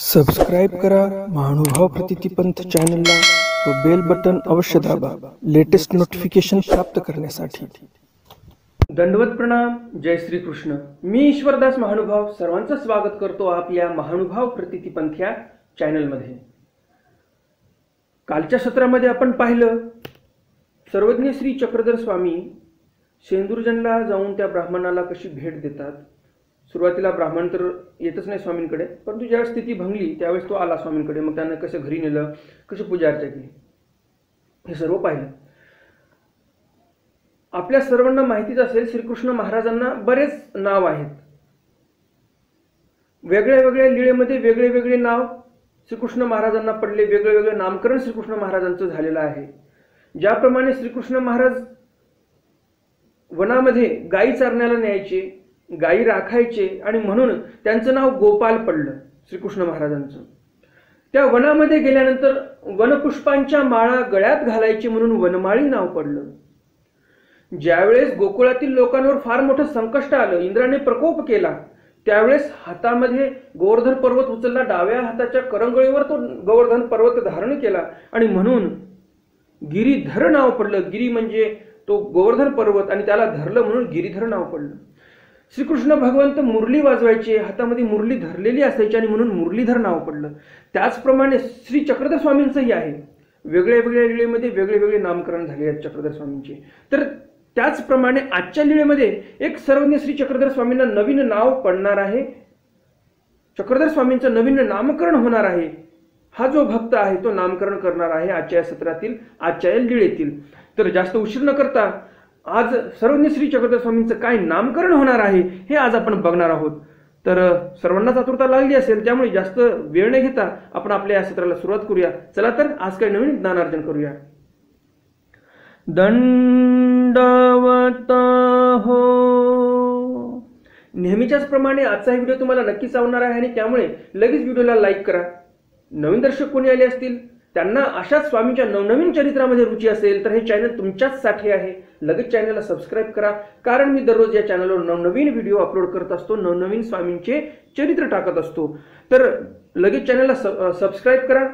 Subscribe करा महानुभाव प्रतितिपंथ चॅनलला व बेल बटन अवश्य दाबा लेटेस्ट नोटिफिकेशन प्राप्त करण्यासाठी। दंडवत प्रणाम। जय श्री कृष्ण। मी ईश्वरदास महानुभाव सर्वांचं स्वागत करतो आपल्या महानुभाव प्रतितिपंथ या चॅनलमध्ये। कालच्या सत्रामध्ये आपण पाहिलं सर्वज्ञ श्री चक्रधर स्वामी शेंदूरजनला जाऊन त्या ब्राह्मणाला कशी भेट देतात। सुरुवातीला ब्राह्मण तर येतच नाही स्वामींकडे, परंतु ज्या स्थिती भंगली त्यावेळेस तो आला स्वामींकडे। मग त्याने कसं घरी नेलं, कशी पूजा अर्चा केली, हे सर्व पाहिलं। आपल्या सर्वांना माहितीच असेल श्रीकृष्ण महाराजांना बरेच नाव आहेत। वेगळ्या वेगळ्या लीळेमध्ये वेगळे वेगळे नाव श्रीकृष्ण महाराजांना पडले, वेगळे वेगळे नामकरण श्रीकृष्ण महाराजांचं झालेलं आहे। ज्याप्रमाणे श्रीकृष्ण महाराज वनामध्ये गायी चारण्याला न्यायचे, गायी राखायचे आणि म्हणून त्यांचं नाव गोपाल पडलं श्रीकृष्ण महाराजांचं। त्या वनामध्ये गेल्यानंतर वनपुष्पांच्या माळा गळ्यात घालायचे म्हणून वनमाळी नाव पडलं। ज्यावेळेस गोकुळातील लोकांवर फार मोठं संकट आलं, इंद्राने प्रकोप केला, त्यावेळेस हातामध्ये गोवर्धन पर्वत उचलला, डाव्या हाताच्या करंगळीवर तो गोवर्धन पर्वत धारण केला आणि म्हणून गिरीधर नाव पडलं। गिरी म्हणजे तो गोवर्धन पर्वत आणि त्याला धरलं म्हणून गिरीधर नाव पडलं। श्रीकृष्ण भगवंत मुरली वाजवायचे, हातामध्ये मुरली धरलेली असायची आणि म्हणून मुरलीधर नाव पडलं। त्याचप्रमाणे श्री चक्रधर स्वामींचंही आहे। वेगळ्या वेगळ्या लीळेमध्ये वेगळे वेगळे नामकरण झाले आहेत चक्रधर स्वामींचे। तर त्याचप्रमाणे आजच्या लीळेमध्ये एक सर्वज्ञ श्री चक्रधर स्वामींना नवीन नाव पडणार आहे, चक्रधर स्वामींचं नवीन नामकरण होणार आहे। हा जो भक्त आहे तो नामकरण करणार आहे आजच्या सत्रातील, आजच्या लीळेतील। तर जास्त उशीर न करता आज सर्वज्ञ श्री चक्रधर स्वामींचं काय नामकरण होणार आहे हे आज आपण बघणार आहोत। तर सर्वांनाच आतुरता लागली असेल, त्यामुळे जास्त वेळ न घेता आपण आपल्या या सत्राला सुरुवात करूया। चला तर आज काही नवीन ज्ञानार्जन करूया। दंडवत हो। नेहमीच्याच प्रमाणे आजचा व्हिडिओ तुम्हाला नक्कीच आवडणार आहे आणि त्यामुळे लगेच व्हिडिओला लाईक करा। नवीन दर्शक कोणी आले असतील त्यांना अशाच स्वामींच्या नवनवीन चरित्रामध्ये रुची असेल तर हे चॅनल तुमच्याचसाठी आहे। लगेच चॅनलला सबस्क्राईब करा, कारण मी दररोज या चॅनलवर नवनवीन व्हिडिओ अपलोड करत असतो, नवनवीन स्वामींचे चरित्र टाकत असतो। तर लगेच चॅनलला सबस्क्राईब करा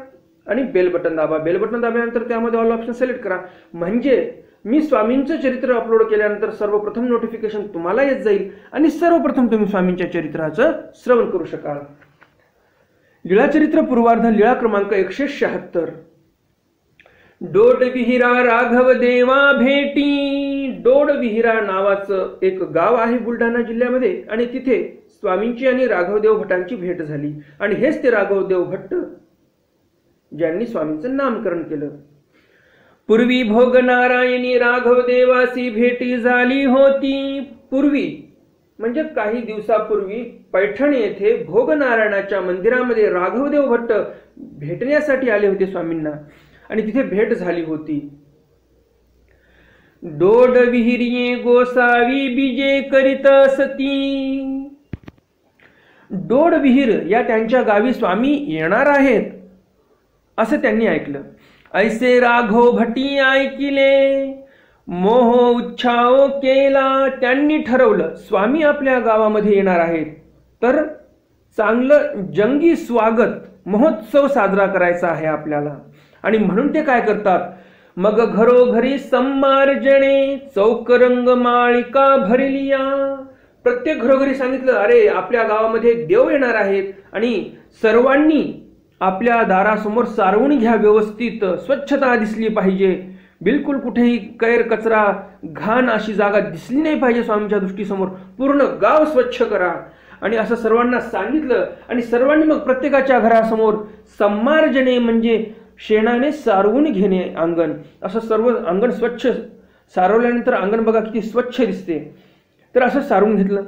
आणि बेल बटन दाबा। बेल बटन दाबल्यानंतर त्यामध्ये ऑल ऑप्शन सिलेक्ट करा, म्हणजे मी स्वामींचं चरित्र अपलोड केल्यानंतर सर्वप्रथम नोटिफिकेशन तुम्हाला येत जाईल आणि सर्वप्रथम तुम्ही स्वामींच्या चरित्राचं श्रवण करू शकाल। लीळाचरित्र पूर्वार्ध लीळा क्रमांक 176। डोडविहिरा राघव देवा भेटी। डोडविहिरा नावाचं एक गाव आहे बुलढाणा जिल्ह्यामध्ये आणि तिथे स्वामींची आणि राघवदेव भटांची भेट झाली आणि हेच ते राघवदेव भट्ट ज्यांनी स्वामींचं नामकरण केलं। पूर्वी भोग नारायणी राघवदेवासी भेटी झाली होती। पूर्वी म्हणजे काही दिवसापूर्वी पैठण येथे भोगनारायणाच्या मंदिरामध्ये राघवदेव भट्ट भेटण्यासाठी आले होते स्वामींना आणि तिथे भेट झाली होती। डोड विहिरी गोसावी बीजे करीत सती। डोड विहीर या त्यांच्या गावी स्वामी येणार आहेत असं त्यांनी ऐकलं। ऐसे राघव भट्टी ऐकिले, मोह उच्छाव केला। त्यांनी ठरवलं स्वामी आपल्या गावामध्ये येणार आहेत तर चांगलं जंगी स्वागत महोत्सव साजरा करायचा आहे आपल्याला। आणि म्हणून ते काय करतात, मग घरोघरी सम्मार्जने चौकरंग माळिका भरलिया। प्रत्येक घरोघरी सांगितलं अरे आपल्या गावामध्ये देव येणार आहेत आणि सर्वांनी आपल्या दारासमोर सारवून घ्या, व्यवस्थित स्वच्छता दिसली पाहिजे, बिलकुल कुठेही कैर कचरा घाण अशी जागा दिसली नाही पाहिजे स्वामींच्या दृष्टीसमोर, पूर्ण गाव स्वच्छ करा। आणि असं सर्वांना सांगितलं आणि सर्वांनी मग प्रत्येकाच्या घरासमोर सम्मार्जने म्हणजे शेणाने सारवून घेणे अंगण, असं सर्व अंगण स्वच्छ सारवल्यानंतर अंगण बघा किती स्वच्छ दिसते, तर असं सारवून घेतलं।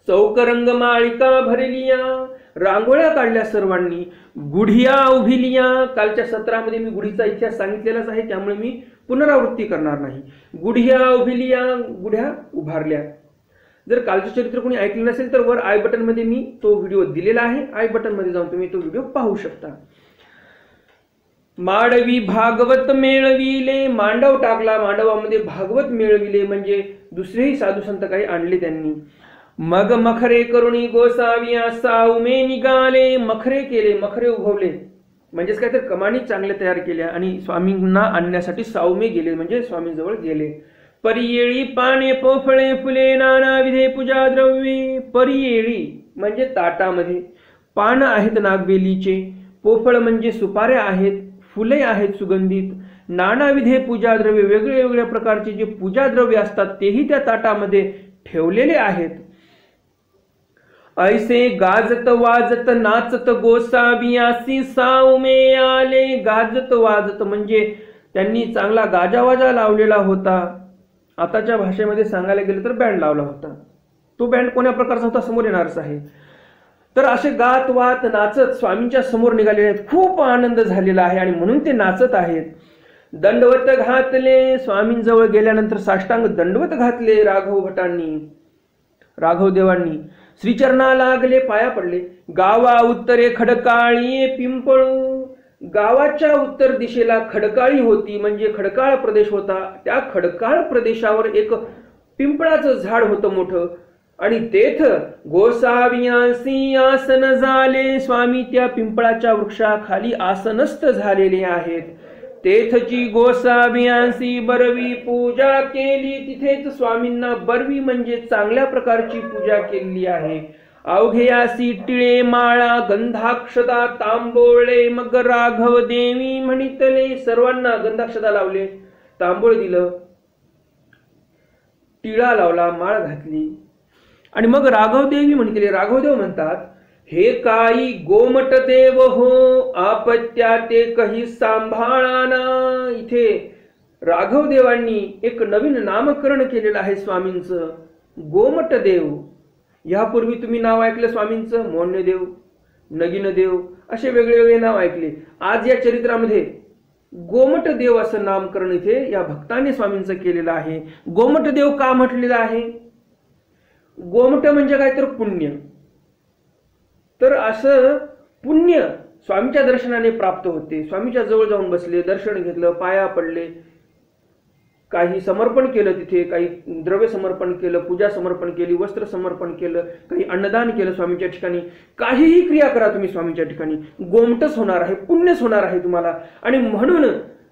चौकरंग माळिका भरलिया, रांगोळ्या काढल्या सर्वांनी, गुढिया उभिलिया। कालच्या सत्रामध्ये मी गुढीचा इतिहास सांगितलेलाच आहे, त्यामुळे मी पुनरावृत्ती करणार नाही। गुढिया उभिलिया, गुढ्या उभारल्या। जर कालचं चरित्र कोणी ऐकलं नसेल तर वर आय बटन मध्ये मी तो व्हिडिओ दिलेला आहे, आय बटन मध्ये जाऊन तुम्ही तो व्हिडिओ पाहू शकता। मांडवी भागवत मेळविले, मांडव टाकला, मांडवामध्ये भागवत मेळविले म्हणजे दुसरेही साधू संत काही आणले त्यांनी। मग मखरे करुणी गोसाविया साऊमे निघाले. मखरे केले, मखरे उगवले म्हणजेच काय तर कमानी चांगल्या तयार केल्या आणि स्वामींना आणण्यासाठी साऊमे गेले म्हणजे स्वामींजवळ गेले. परियेळी पाने पोफळे फुले नाना विधे पूजा द्रव्ये. परियेळी म्हणजे ताटामध्ये, पान आहेत नागवेलीचे, पोफळ म्हणजे सुपाऱ्या आहेत, फुले आहेत सुगंधित, नानाविधे पूजा द्रव्ये वेगळे वेगळ्या प्रकारचे जे पूजा द्रव्य असतात तेही त्या ताटामध्ये ठेवलेले आहेत. ऐसे गाजत वाजत नाचत गोसावियासी साऊमे आले. गाजत वाजत म्हणजे त्यांनी चांगला गाजावाजा लावलेला होता. आताच्या भाषेमध्ये सांगायला गेलं तर बँड लावला होता. तो बँड कोण्या प्रकारचा होता समोर येणारच आहे. तर असे गात वात नाचत स्वामींच्या समोर निघालेले आहेत. खूप आनंद झालेला आहे आणि म्हणून ते नाचत आहेत. दंडवत घातले. स्वामींजवळ गेल्यानंतर साष्टांग दंडवत घातले राघव भटांनी, राघवदेवांनी. श्रीचरणा लागले, पाया पडले. गावा उत्तरे खडकाळी पिंपळू. गावाच्या उत्तर दिशेला खडकाळी होती म्हणजे खडकाळ प्रदेश होता. त्या खडकाळ प्रदेशावर एक पिंपळाचं झाड होतं मोठं आणि तेथ गोसावियांसी आसन झाले. स्वामी त्या पिंपळाच्या वृक्षाखाली आसनस्थ झालेले आहेत. तेथची गोसावियांसी बरवी पूजा केली. तिथेच स्वामींना बरवी म्हणजे चांगल्या प्रकारची पूजा केलेली आहे. अवघेयासी टिळे माळा गंधाक्षता तांबोळे. मग राघव देवी म्हणितले. सर्वांना गंधाक्षता लावले, तांबोळ दिलं, टिळा लावला, माळ घातली आणि मग राघवदेवी म्हणितले. राघवदेव म्हणतात, हे काही गोमट देव हो आपत्या ते कही सांभाळाना. इथे राघवदेवांनी एक नवीन नामकरण केलेलं आहे स्वामींचं, गोमट देव. यापूर्वी तुम्ही नाव ऐकलं स्वामींचं, मोन्यदेव, नगिनदेव असे वेगवेगळे नाव ऐकले. आज या चरित्रामध्ये गोमट देव असं नामकरण इथे या भक्तांनी स्वामींचं केलेलं आहे. गोमट देव का म्हटलेलं आहे? गोमट म्हणजे काय तर पुण्य. तर असं पुण्य स्वामीच्या दर्शनाने प्राप्त होते. स्वामीच्या जवळ जाऊन बसले, दर्शन घेतलं, पाया पडले, काही समर्पण केलं, तिथे काही द्रव्य समर्पण केलं, पूजा समर्पण केली, वस्त्र समर्पण केलं, काही अन्नदान केलं स्वामीच्या ठिकाणी. काहीही क्रिया करा तुम्ही स्वामीच्या ठिकाणी, गोमटच होणार आहे, पुण्यच होणार आहे तुम्हाला. आणि म्हणून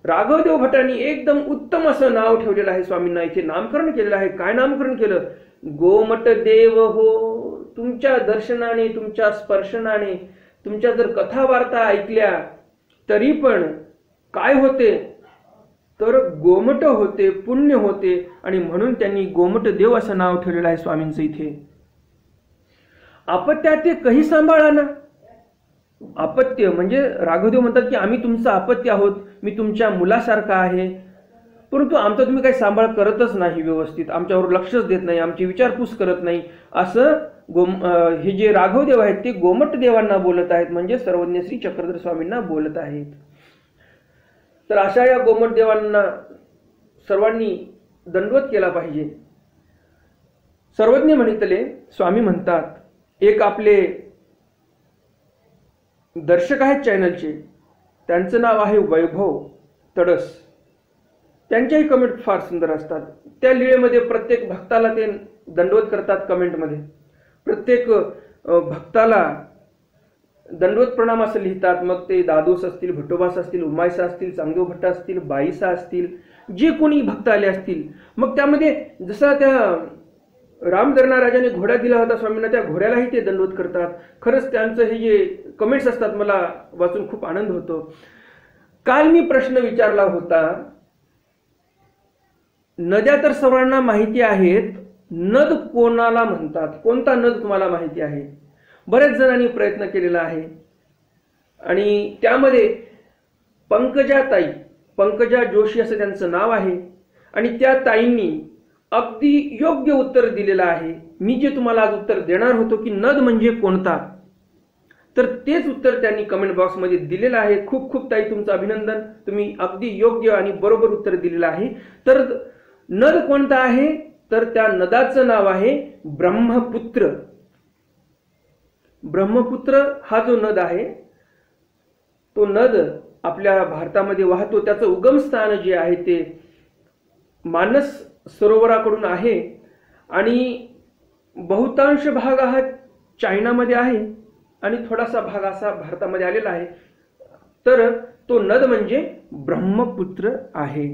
राघवदेव भटांनी एकदम उत्तम असं नाव ठेवलेलं आहे स्वामींना. इथे नामकरण केलेलं आहे. काय नामकरण केलं? गोमट देव हो. तुमच्या दर्शनाने, तुमच्या स्पर्शनाने, तुमच्या जर कथा वार्ता ऐकल्या तरी पण काय होते तर गोमट होते, पुण्य होते. आणि म्हणून त्यांनी गोमट देव असं नाव ठेवलेलं आहे स्वामींचं इथे. आपत्या ते कही सांभाळाना. अपत्य म्हणजे राघवदेव म्हणतात की आम्ही तुमचं अपत्य आहोत, मी तुमच्या मुलासारखा आहे, परंतु आमचा तुम्ही काही सांभाळ करतच नाही व्यवस्थित, आमच्यावर लक्षच देत नाही, आमची विचारपूस करत नाही. असं हे जे राघवदेव आहेत ते गोमट देवांना बोलत आहेत, म्हणजे सर्वज्ञ श्री चक्रधर स्वामींना बोलत आहेत. तर अशा या गोमट देवांना सर्वांनी दंडवत केला पाहिजे. सर्वज्ञ म्हणितले स्वामी म्हणतात, एक आपले दर्शक आहेत चॅनलचे, त्यांचं नाव आहे वैभव तडस. त्यांच्याही कमेंट फार सुंदर असतात. त्या लिळेमध्ये प्रत्येक भक्ताला ते दंडवत करतात. कमेंटमध्ये प्रत्येक भक्ताला दंडवत प्रणाम असं लिहितात. मग ते दादोस असतील, भट्टोबास असतील, उमायसा असतील, चांगदेव भट्ट असतील, बाईसा असतील, जे कोणी भक्त आले असतील. मग त्यामध्ये जसा त्या रामदरणा राजाने घोडा दिला होता स्वामींना, त्या घोड्यालाही ते दंडवत करतात. खरंच त्यांचं हे जे कमेंट्स असतात मला वाचून खूप आनंद होतो. काल मी प्रश्न विचारला होता, नद्या तर सर्वांना माहिती आहेत, नद कोणाला म्हणतात, कोणता नद तुम्हाला माहिती आहे? बऱ्याच जणांनी प्रयत्न केलेला आहे आणि त्यामध्ये पंकजाताई, पंकजा जोशी असं त्यांचं नाव आहे आणि त्या ताईंनी अगदी योग्य उत्तर दिलेलं आहे. मी जे तुम्हाला आज उत्तर देणार होतो की नद म्हणजे कोणता, तर तेच उत्तर त्यांनी कमेंट बॉक्समध्ये दिलेलं आहे. खूप खूप ताई तुमचं अभिनंदन, तुम्ही अगदी योग्य आणि बरोबर उत्तर दिलेलं आहे. तर नद कोणता आहे? तर त्या नदाचं नाव आहे ब्रह्मपुत्र. ब्रह्मपुत्र हा जो नद आहे तो नद आपल्या भारतामध्ये वाहतो. त्याचं उगमस्थान जे आहे ते मानस सरोवराकडून आहे आणि बहुतांश भाग हा चायनामध्ये आहे आणि थोडासा भाग असा भारतामध्ये आलेला आहे. तर तो नद म्हणजे ब्रह्मपुत्र आहे.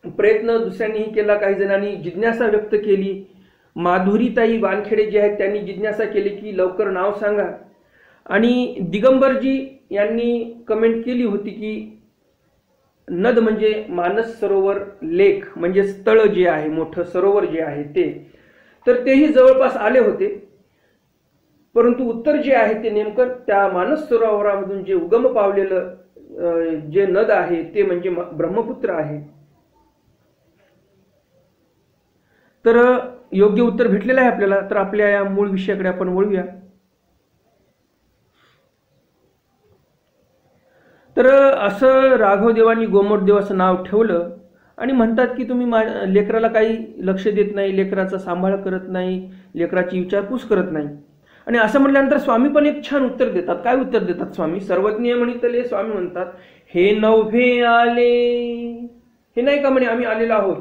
प्रयत्न दुसऱ्यांनीही केला, काही जणांनी जिज्ञासा व्यक्त केली. माधुरीताई वानखेडे जे आहेत त्यांनी जिज्ञासा केली की लवकर नाव सांगा. आणि दिगंबरजी यांनी कमेंट केली होती की नद म्हणजे मानस सरोवर लेक म्हणजे स्थळ जे आहे, मोठं सरोवर जे आहे ते. तर तेही जवळपास आले होते, परंतु उत्तर जे आहे ते नेमकं त्या मानस सरोवरामधून जे उगम पावलेलं जे नद आहे ते म्हणजे ब्रह्मपुत्र आहे. तर योग्य उत्तर भेटलेलं आहे आपल्याला. तर आपल्या या मूळ विषयाकडे आपण वळूया. तर असं राघवदेवांनी गोमटदेव असं नाव ठेवलं आणि म्हणतात की तुम्ही लेकराला काही लक्ष देत नाही, लेकराचा सांभाळ करत नाही, लेकराची विचारपूस करत नाही. आणि असं म्हटल्यानंतर स्वामी पण एक छान उत्तर देतात. काय उत्तर देतात स्वामी? सर्वज्ञ म्हणितले स्वामी म्हणतात, हे नव्हे आले, हे नाही का म्हणे आम्ही आलेलो आहोत.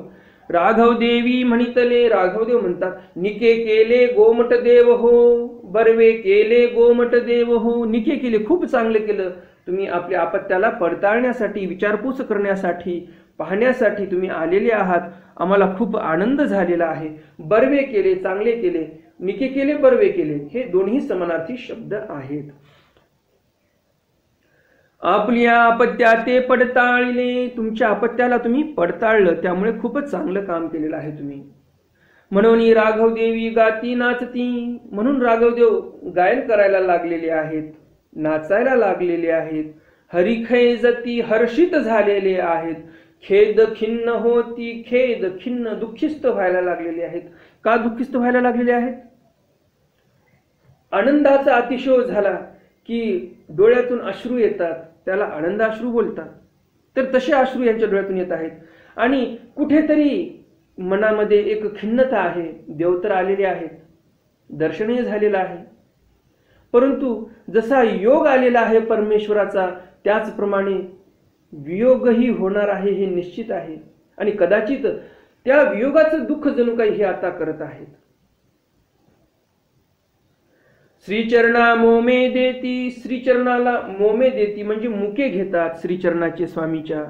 राघवदेवी म्हणितले, राघवदेव म्हणतात, निके केले गोमट देव हो, बर्वे केले गोमट देव हो. निके केले, खूप चांगले केलं तुम्ही. आपल्या आपत्याला पडताळण्यासाठी, विचारपूस करण्यासाठी, पाहण्यासाठी तुम्ही आलेले आहात. आम्हाला खूप आनंद झालेला आहे. बर्वे केले, चांगले केले. निके केले, बर्वे केले, हे दोन्ही समानार्थी शब्द आहेत. आपल्या आपत्या ते पडताळले, तुमच्या आपत्याला तुम्ही पडताळलं, त्यामुळे खूपच चांगलं काम केलेलं आहे तुम्ही. म्हणून राघवदेवी गाती नाचती, म्हणून राघवदेव गायन करायला लागलेले आहेत, नाचायला लागलेले आहेत. हरिखैजती हर्षित झालेले आहेत. खेद खिन्न होती, खेद खिन्न दुःखिस्त व्हायला लागलेले आहेत. का दुःखिस्त व्हायला लागलेले आहेत? आनंदाचा अतिशय झाला की डोळ्यातून अश्रू येतात, त्याला आनंदाश्रू बोलतात. तर तसे अश्रू यांच्या डोळ्यातून येत आहेत. आणि कुठेतरी मनामध्ये एक खिन्नता आहे. देव तर आलेले आहेत, दर्शनही झालेलं आहे, परंतु जसा योग आलेला आहे परमेश्वराचा, त्याचप्रमाणे वियोगही होणार आहे हे निश्चित आहे. आणि कदाचित त्या वियोगाचं दुःख जणू काही हे आता करत आहेत. श्रीचरणा मोमे देती, श्रीचरणाला मोमे देती म्हणजे मुके घेतात श्रीचरणाचे स्वामीच्या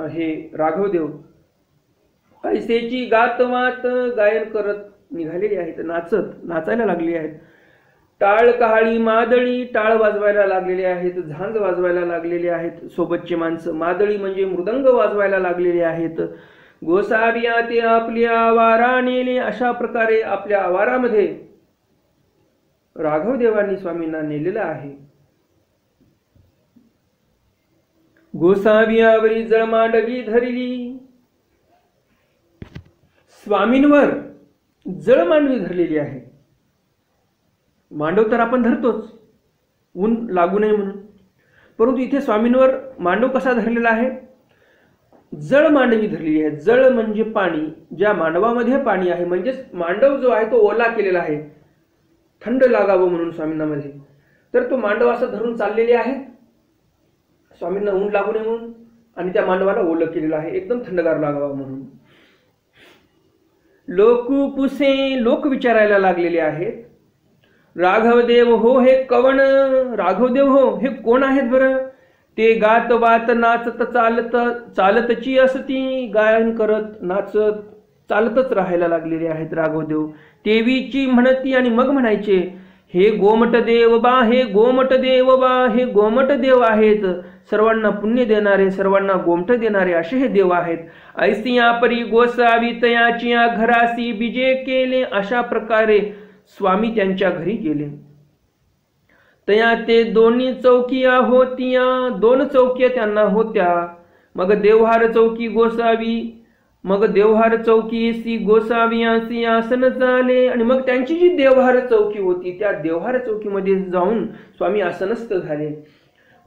हे राघवदेव. ऐसेची गातवात गायन करत निघालेली आहेत, नाचायला लागलेली आहेत. टाळ कहाळी मादळी, टाळ वाजवायला लागलेले आहेत, झांज वाजवायला लागलेले आहेत सोबतचे माणसं. मादळी म्हणजे मृदंग वाजवायला लागलेले आहेत. गोसाविया ते आपल्या आवारा नेले, अशा प्रकारे आपल्या आवारामध्ये राघवदेवांनी स्वामींना नेलेलं आहे. गोसावियावरी जळमांडवी धरली, स्वामींवर जळमांडवी धरलेली आहे. मांडव तर आपण धरतोच ऊन लागू नये म्हणून, परंतु इथे स्वामींवर मांडव कसा धरलेला आहे? जळ मांडवी धरलेली आहे. जळ म्हणजे पाणी, ज्या मांडवामध्ये पाणी आहे, म्हणजेच मांडव जो आहे तो ओला केलेला आहे, थंड लागावं म्हणून स्वामींना मध्ये. तर तो मांडव असा धरून चाललेले आहे स्वामींना ऊन लागू नये म्हणून, आणि त्या मांडवाला ओलं केलेलं आहे एकदम थंडगार लागावं म्हणून. लोक पुसे, लोक विचारायला लागलेले आहेत, राघवदेव हो हे कवण, राघवदेव हो हे कोण आहेत बरं? ते गात वात नाचत चालतची असती, गायन करत नाचत चालतच राहायला लागलेले आहेत राघवदेव. देवीची म्हणती आणि मग म्हणायचे, हे गोमट देव बा, हे गोमट देव बा, हे गोमट देव आहेत, सर्वांना पुण्य देणारे, सर्वांना गोमट देणारे असे हे देव आहेत. ऐसिया परी गोसावी तयाची घरासी बिजे केले, अशा प्रकारे स्वामी त्यांच्या घरी गेले. तया ते दोन्ही चौकिया होत्या, दोन चौक्या त्यांना होत्या. मग देवहार चौकी गोसावी, मग देवहार चौकीसी गोसावियांसी आसन झाले. आणि मग त्यांची जी देवहार चौकी होती त्या देवहार चौकीमध्ये जाऊन स्वामी आसनस्थ झाले.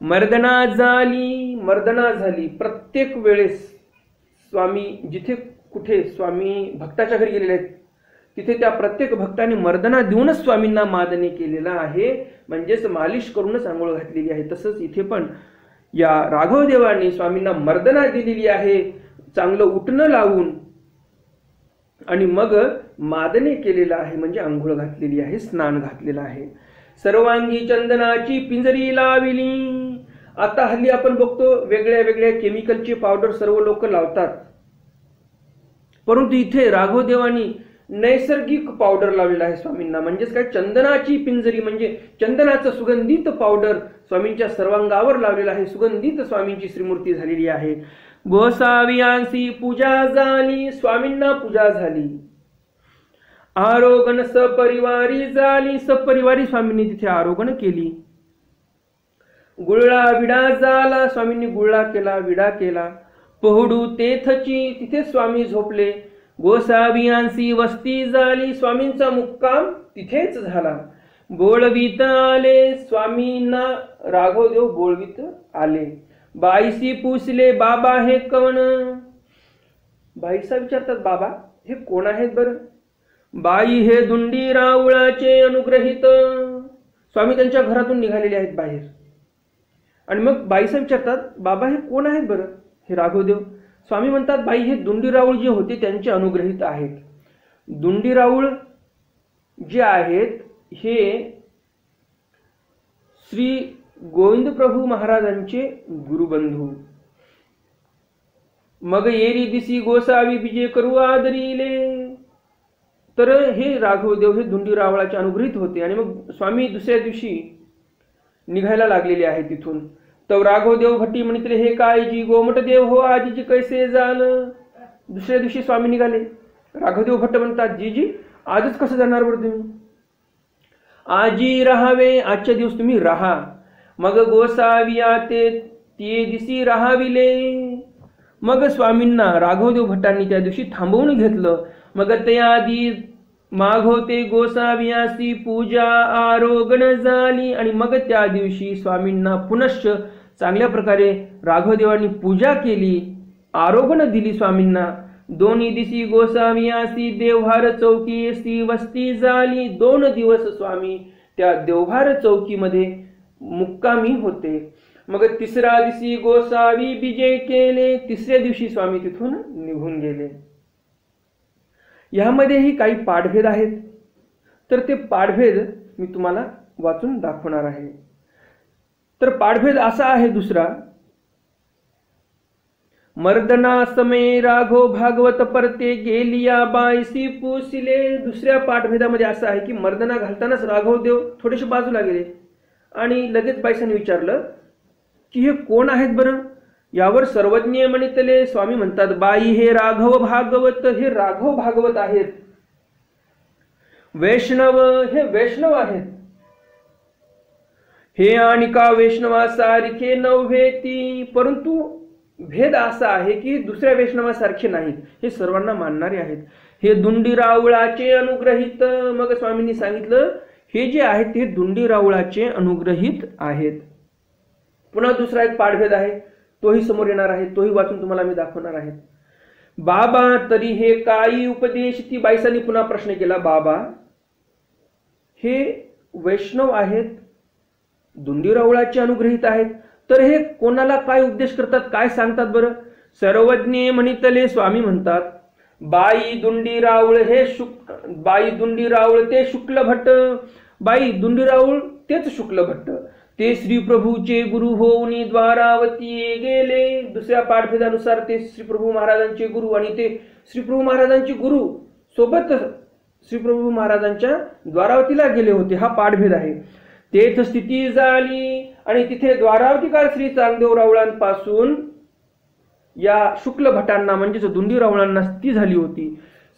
मर्दना झाली. प्रत्येक वेळेस स्वामी जिथे कुठे स्वामी भक्ताच्या घरी गेलेले आहेत तिथे त्या प्रत्येक भक्तांनी मर्दना देऊनच स्वामींना मादने केलेला आहे, म्हणजेच मालिश करूनच आंघोळ घातलेली आहे. तसंच इथे पण या राघवदेवांनी स्वामींना मर्दना दिलेली आहे, चांगलं उठणं लावून, आणि मग मादने केलेलं आहे, म्हणजे आंघोळ घातलेली आहे, स्नान घातलेलं आहे. सर्वांगी चंदनाची पिंजरी लाविली. आता हल्ली आपण बघतो वेगळ्या वेगळ्या केमिकलचे पावडर सर्व लोक लावतात, परंतु इथे राघवदेवानी नैसर्गिक पावडर लावलेला आहे स्वामींना. म्हणजेच काय, चंदनाची पिंजरी म्हणजे चंदनाचं सुगंधित पावडर स्वामींच्या सर्वांगावर लावलेलं आहे. सुगंधित स्वामींची श्रीमूर्ती झालेली आहे. गोसावियांसी पूजा झाली, स्वामींना पूजा झाली. आरोगण सपरिवारी झाली, सपरिवारी स्वामींनी तिथे आरोगण केली. गुळळा विडा झाला, स्वामींनी गुळळा केला, विडा केला. पहुडू तेथची, तिथे स्वामी झोपले. गोसावियांसी वस्ती झाली, स्वामींचा मुक्काम तिथेच झाला. बोळवीत आले, स्वामींना राघवदेव बोळवीत आले. बाईसी पूसले, बाबा हे कोण? बाईसा विचारतात, बाबा हे कोण आहेत बरं? बाई हे दुंडी रावळाचे अनुग्रहित. स्वामी त्यांच्या घरातून निघालेले आहेत बाहेर, आणि मग बाईसा विचारतात, बाबा हे कोण आहेत बरं? हे राघवदेव. स्वामी म्हणतात, बाई हे दुंडी राऊळ जे होते त्यांचे अनुग्रहित आहेत. दुंडी राऊळ जे आहेत हे श्री गोविंद प्रभू महाराजांचे गुरुबंधू. मग येरी दिसी गोसावी बिजे करू आदरीले. तर हे राघवदेव हे दुंडी रावळाचे अनुग्रहित होते, आणि मग स्वामी दुसऱ्या दिवशी निघायला लागलेले आहे तिथून. तर राघवदेव भट्टी म्हणितले, हे कायजी गोमट देव हो आजीजी कैसे झालं? दुसऱ्या दिवशी स्वामी निघाले. राघवदेव भट्ट म्हणतात, जीजी आजच कसं जाणार बरं तुम्ही? आजी राहावे, आजच्या दिवस तुम्ही राहा. मग गोसाविया ते दिसी राहाविले. मग स्वामींना राघवदेव भट्टांनी त्या दिवशी थांबवून घेतलं. मग त्याआधी माघवते गोसावियासी पूजा आरोगण झाली, आणि मग त्या दिवशी स्वामींना पुनश्च चांगल्या प्रकारे राघवदेवांनी पूजा केली, आरोगण दिली स्वामींना. दोन्ही दिवशी गोसावियासी देवभार चौकीसी वस्ती झाली. 2 दिवस स्वामी त्या देवभार चौकीमध्ये मुक्कामी होते. मग तिसऱ्या दिवशी गोसावी विजय केले. तिसऱ्या दिवशी स्वामी तिथून निघून गेले. यामध्येही काही पाठभेद आहेत, तर ते पाठभेद मी तुम्हाला वाचून दाखवणार आहे. तर पाठभेद असा आहे दुसरा, मर्दना समे राघव भागवत परते गेलिया बाईसी पुसिले. दुसऱ्या पाठभेदामध्ये असं आहे की मर्दना घालतानाच राघवदेव थोडेसे बाजूला गेले, आणि लगेच बाईसांनी विचारलं की हे कोण आहेत बरं? यावर सर्वज्ञ म्हणितले. स्वामी म्हणतात, बाई हे राघव भागवत, हे राघव भागवत आहेत. वैष्णव हे वैष्णव आहेत. हे आणि का वैष्णवासारखे नव्हे ती, परंतु भेद असा आहे की दुसऱ्या वैष्णवासारखे नाहीत, हे सर्वांना मानणारे आहेत. हे दुंडी रावळाचे अनुग्रहित. मग स्वामींनी सांगितलं, हे जे आहेत ते दुंडी रावळाचे अनुग्रहित आहेत. पुन्हा दुसरा एक पाठभेद आहे, तोही समोर येणार आहे, तोही वाचून तुम्हाला मी दाखवणार आहे. बाबा तरी हे काही उपदेश? ती बाईसांनी पुन्हा प्रश्न केला, बाबा हे वैष्णव आहेत, दुंडी रावळाचे अनुग्रहित आहेत, तर हे कोणाला काय उपदेश करतात, काय सांगतात बरं? सर्वज्ञ म्हणितले. स्वामी म्हणतात, बाई दुंडी राऊळ बाई दुंडी राऊळ ते शुक्ल भट्ट. बाई दुंडी राऊळ तेच शुक्ल भट्ट. ते श्री प्रभूचे गुरु होऊन द्वारावती गेले. दुसऱ्या पाठभेदानुसार ते श्री प्रभू महाराजांचे गुरु, आणि ते श्री प्रभू महाराजांचे गुरु सोबत श्री प्रभू महाराजांच्या द्वारावतीला गेले होते. हा पाठभेद आहे. तेथ स्थिती झाली, आणि तिथे द्वारावतीकार श्री चांगदेव रावळांपासून या शुक्ल भटांना म्हणजेच दुंडी रावळांना स्थिती झाली होती.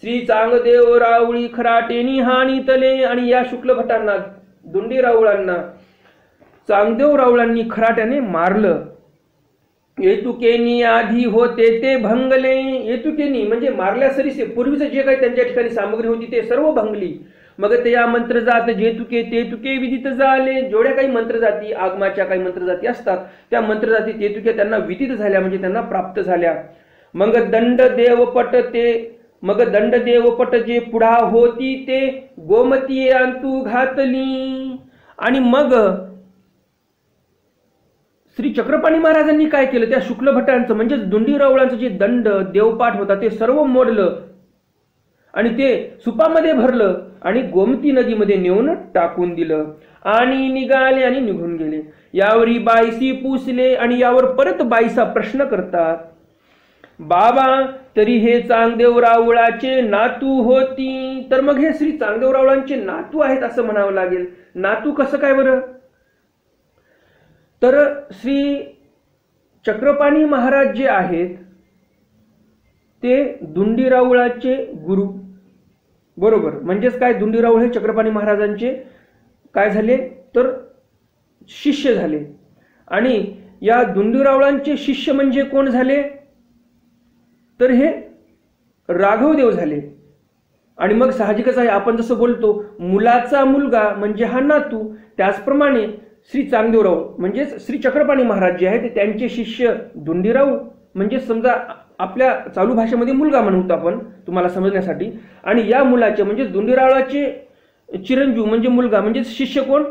श्री चांगदेव रावळी खराटेनी हाणीतले, आणि या शुक्ल भटांना दुंडी रावळांना चांगदेव रावळांनी खराट्याने मारलं. येतुकेनी आधी होते ते भंगले. येतुकेनी म्हणजे मारल्या सरीसे पूर्वीचं जे काही त्यांच्या ठिकाणी सामग्री होती ते सर्व भंगली. मग ते या मंत्रजात जेतुके तेतुके विदित झाले. जेवढ्या काही मंत्रजाती, आगमाच्या काही मंत्रजाती असतात त्या मंत्रजाती तेतुके त्यांना विदित झाल्या, म्हणजे त्यांना प्राप्त झाल्या. मग दंड देवपट जे पुढा होती ते गोमती अंतू घातली. आणि मग श्री चक्रपाणी महाराजांनी काय केलं, त्या शुक्ल भटांचं म्हणजेच दुंडी रावळांचं जे दंड देवपाठ होता ते सर्व मोडलं, आणि ते सुपामध्ये भरलं आणि गोमती नदीमध्ये नेऊन टाकून दिलं आणि निघाले आणि निघून गेले. यावरी बाईसी पुसले आणि यावर परत बाईसा प्रश्न करतात, बाबा तरी हे चांगदेव रावळाचे नातू होती, तर मग हे श्री चांगदेव रावळांचे नातू आहेत असं म्हणावं लागेल. नातू कसं काय बरं? तर श्री चक्रपाणी महाराज जे आहेत ते दुंडी रावळाचे गुरु, बरोबर. म्हणजेच काय, दुंडी रावळ हे चक्रपाणी महाराजांचे काय झाले तर शिष्य झाले. आणि या दुंडी रावळांचे शिष्य म्हणजे कोण झाले तर हे राघवदेव झाले. आणि मग साहजिकच आहे, आपण जसं बोलतो मुलाचा मुलगा म्हणजे हा नातू, त्याचप्रमाणे श्री चांगदेवराव म्हणजेच श्री चक्रपाणी महाराज जे आहेत त्यांचे शिष्य दुंडीराव, म्हणजे समजा आपल्या चालू भाषेमध्ये मुलगा म्हणतो आपण तुम्हाला समजण्यासाठी. आणि या मुलाचे म्हणजे दुंडीरावळाचे चिरंजीव म्हणजे मुलगा म्हणजे शिष्य कोण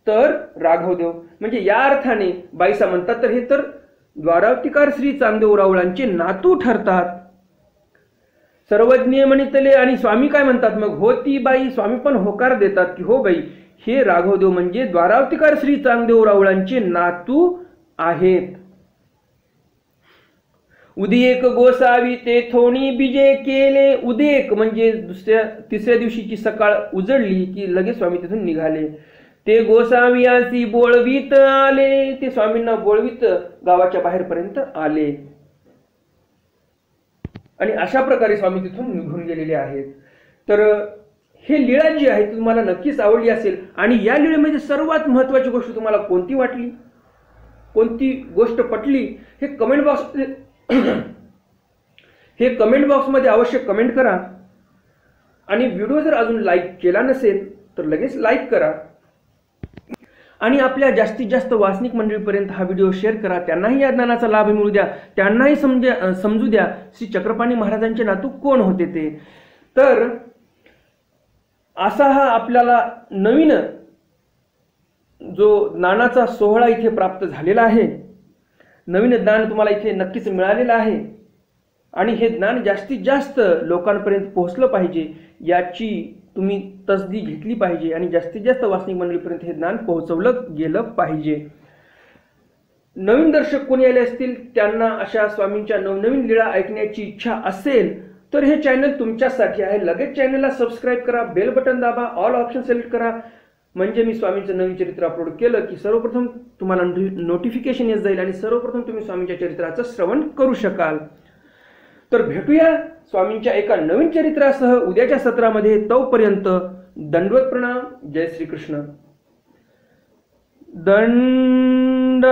तर राघवदेव. म्हणजे या अर्थाने बाईसा म्हणतात तर हे तर द्वारावतीकार श्री चांगदेव रावळांचे नातू ठरतात. सर्वज्ञ म्हणितले. आणि स्वामी काय म्हणतात मग, हो ती बाई. स्वामी पण होकार देतात की हो बाई, हे राघवदेव म्हणजे द्वारावतीकार श्री चांगदेव रावळांचे नातू आहेत. उदेक गोसावी ते थोणी बीजे केले. उदेक म्हणजे तिसऱ्या दिवशीची सकाळ उजळली की लगेच स्वामी तिथून निघाले. ते गोसावियासी बोळवीत आले. ते स्वामींना बोळवीत गावाच्या बाहेरपर्यंत आले. आणि अशा प्रकारे स्वामी तिथून निघून गेलेले आहेत. तर हे लीळा जी आहे तुम्हाला नक्कीच आवडली असेल. आणि या लीळेमध्ये सर्वात महत्वाची गोष्ट तुम्हाला कोणती वाटली, कोणती गोष्ट पटली, हे कमेंट बॉक्समध्ये अवश्य कमेंट करा. आणि व्हिडिओ जर अजून लाईक केला नसेल तर लगेच लाईक करा. आणि आपल्या जास्तीत जास्त वासनिक मंडळीपर्यंत हा व्हिडिओ शेअर करा. त्यांनाही या ज्ञानाचा लाभ मिळू द्या, त्यांनाही समजू द्या श्री चक्रपाणी महाराजांचे नातू कोण होते ते. तर असा हा आपल्याला नवीन जो ज्ञानाचा सोहळा इथे प्राप्त झालेला आहे, नवीन ज्ञान तुम्हाला इथे नक्कीच मिळालेलं आहे. आणि हे ज्ञान जास्तीत जास्त लोकांपर्यंत पोहोचलं पाहिजे याची तुम्ही तसदी घेतली पाहिजे. आणि जास्तीत जास्त वासनिक मंडळीपर्यंत हे ज्ञान पोहोचवलं गेलं पाहिजे. नवीन दर्शक कोणी आले असतील त्यांना अशा स्वामींच्या नवनवीन लीळा ऐकण्याची इच्छा असेल तर हे चॅनल तुमच्यासाठी आहे. लगेच चॅनलला सबस्क्राईब करा, बेल बटन दाबा, ऑल ऑप्शन सिलेक्ट करा. म्हणजे मी स्वामींचं नवीन चरित्र अपलोड केलं की सर्वप्रथम तुम्हाला नोटिफिकेशन येत जाईल आणि सर्वप्रथम तुम्ही स्वामींच्या चरित्राचं श्रवण करू शकाल. तर भेटूया स्वामींच्या एका नवीन चरित्रासह उद्याच्या सत्रामध्ये. तोपर्यंत दंडवत प्रणाम. जय श्री कृष्ण. दंडवत